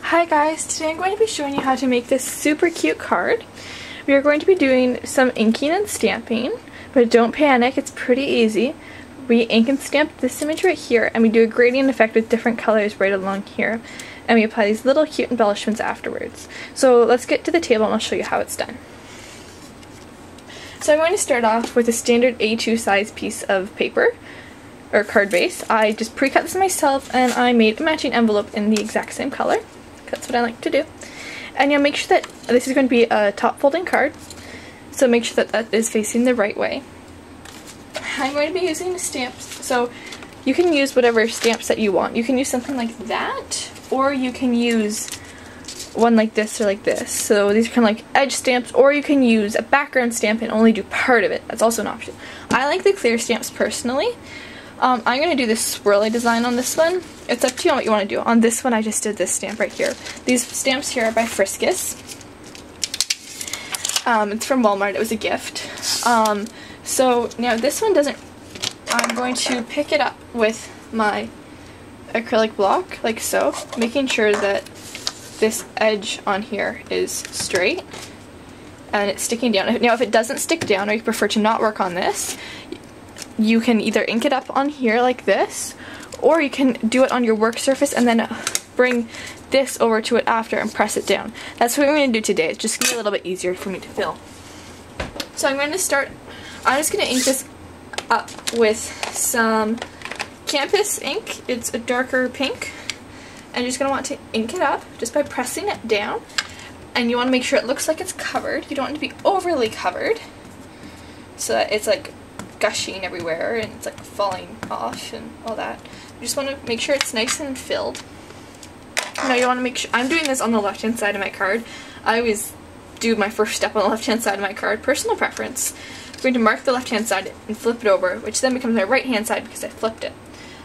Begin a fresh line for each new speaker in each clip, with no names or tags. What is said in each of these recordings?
Hi guys, today I'm going to be showing you how to make this super cute card. We are going to be doing some inking and stamping, but don't panic, it's pretty easy. We ink and stamp this image right here, and we do a gradient effect with different colors right along here. And we apply these little cute embellishments afterwards. So let's get to the table and I'll show you how it's done. So I'm going to start off with a standard A2 size piece of paper, or card base. I just pre-cut this myself and I made a matching envelope in the exact same color. That's what I like to do. And you'll make sure that this is going to be a top folding card, so make sure that that is facing the right way. I'm going to be using stamps, so you can use whatever stamps that you want. You can use something like that, or you can use one like this or like this. So these are kind of like edge stamps, or you can use a background stamp and only do part of it. That's also an option. I like the clear stamps personally. I'm going to do this swirly design on this one. It's up to you on what you want to do. On this one I just did this stamp right here. These stamps here are by Friskus. It's from Walmart. It was a gift. So now this one doesn't, I'm going to pick it up with my acrylic block like so, making sure that this edge on here is straight and it's sticking down. Now if it doesn't stick down, or you prefer to not work on this, you can either ink it up on here like this, or you can do it on your work surface and then bring this over to it after and press it down. That's what we're going to do today. It's just going to be a little bit easier for me to fill. So I'm going to start, I'm just going to ink this up with some Campus ink. It's a darker pink. And you're just going to want to ink it up just by pressing it down. And you want to make sure it looks like it's covered. You don't want it to be overly covered, so that it's like gushing everywhere and it's like falling off and all that. You just want to make sure it's nice and filled. Now you want to make sure, I'm doing this on the left hand side of my card. I always do my first step on the left hand side of my card, personal preference. I'm going to mark the left hand side and flip it over, which then becomes my right hand side because I flipped it.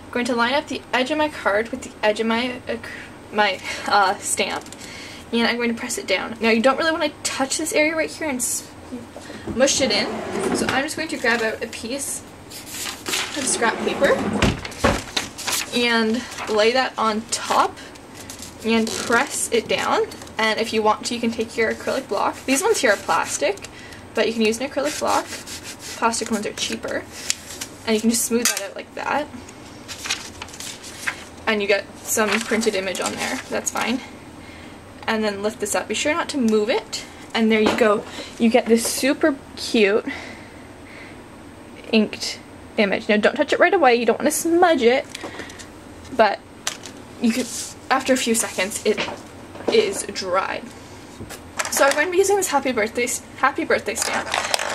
I'm going to line up the edge of my card with the edge of my stamp, and I'm going to press it down. Now you don't really want to touch this area right here and mush it in, so I'm just going to grab out a piece of scrap paper and lay that on top and press it down. And if you want to, you can take your acrylic block. These ones here are plastic, but you can use an acrylic block. Plastic ones are cheaper, and you can just smooth that out like that, and you get some printed image on there. That's fine. And then lift this up. Be sure not to move it. And there you go. You get this super cute inked image. Now don't touch it right away. You don't want to smudge it, but you could, after a few seconds, it is dried. So I'm going to be using this happy birthday stamp.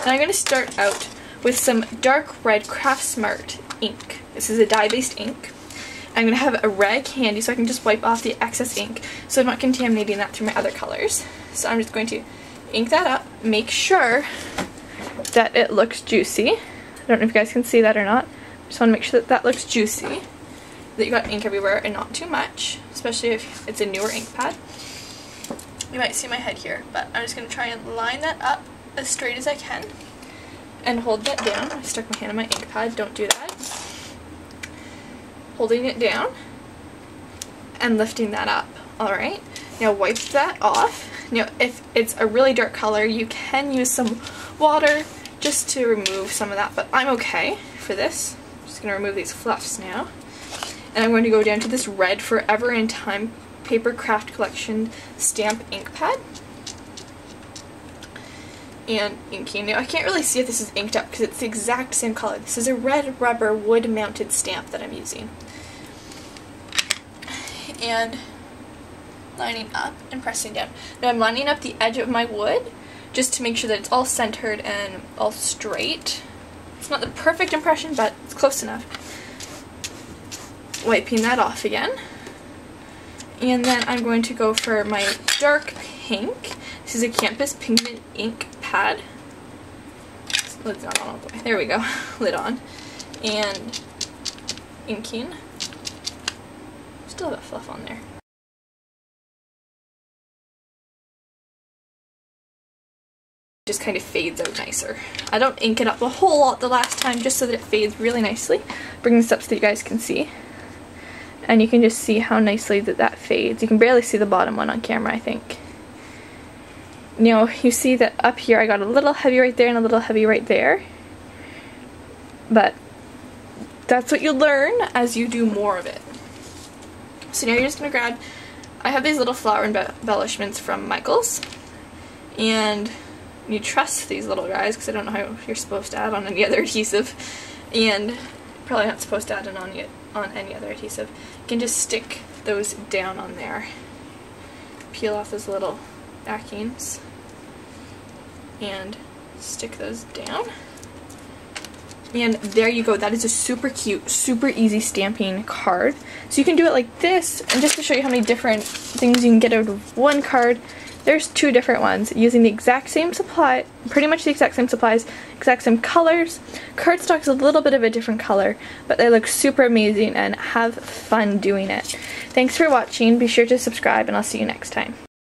And I'm going to start out with some dark red Craft Smart ink. This is a dye-based ink. I'm going to have a rag handy so I can just wipe off the excess ink so I'm not contaminating that through my other colors. So I'm just going to ink that up, make sure that it looks juicy. I don't know if you guys can see that or not. Just want to make sure that that looks juicy, that you got ink everywhere and not too much, especially if it's a newer ink pad. You might see my head here, but I'm just going to try and line that up as straight as I can and hold that down. I stuck my hand on my ink pad, don't do that. Holding it down and lifting that up. Alright, now wipe that off. Now if it's a really dark color, you can use some water just to remove some of that, but I'm okay for this. I'm just going to remove these fluffs now. And I'm going to go down to this red Forever in Time Paper Craft Collection stamp ink pad. And inking. Now I can't really see if this is inked up because it's the exact same color. This is a red rubber wood mounted stamp that I'm using. And lining up and pressing down. Now I'm lining up the edge of my wood just to make sure that it's all centered and all straight. It's not the perfect impression, but it's close enough. Wiping that off again. And then I'm going to go for my dark pink. This is a Campus Pigment ink pad. Lid's not on all the way. There we go. Lid on. And inking. Still have a fluff on there. Just kind of fades out nicer. I don't ink it up a whole lot the last time just so that it fades really nicely. Bring this up so that you guys can see. And you can just see how nicely that fades. You can barely see the bottom one on camera, I think. Now, you see that up here I got a little heavy right there and a little heavy right there. But that's what you learn as you do more of it. So now you're just going to grab, I have these little flower embellishments from Michaels. And you trust these little guys because I don't know how you're supposed to add on any other adhesive. And probably not supposed to add it on any other adhesive. You can just stick those down on there. Peel off those little backings and stick those down. And there you go. That is a super cute, super easy stamping card. So you can do it like this, and just to show you how many different things you can get out of one card, there's 2 different ones using the exact same supply, pretty much the exact same supplies, exact same colors. Cardstock's a little bit of a different color, but they look super amazing and have fun doing it. Thanks for watching. Be sure to subscribe, and I'll see you next time.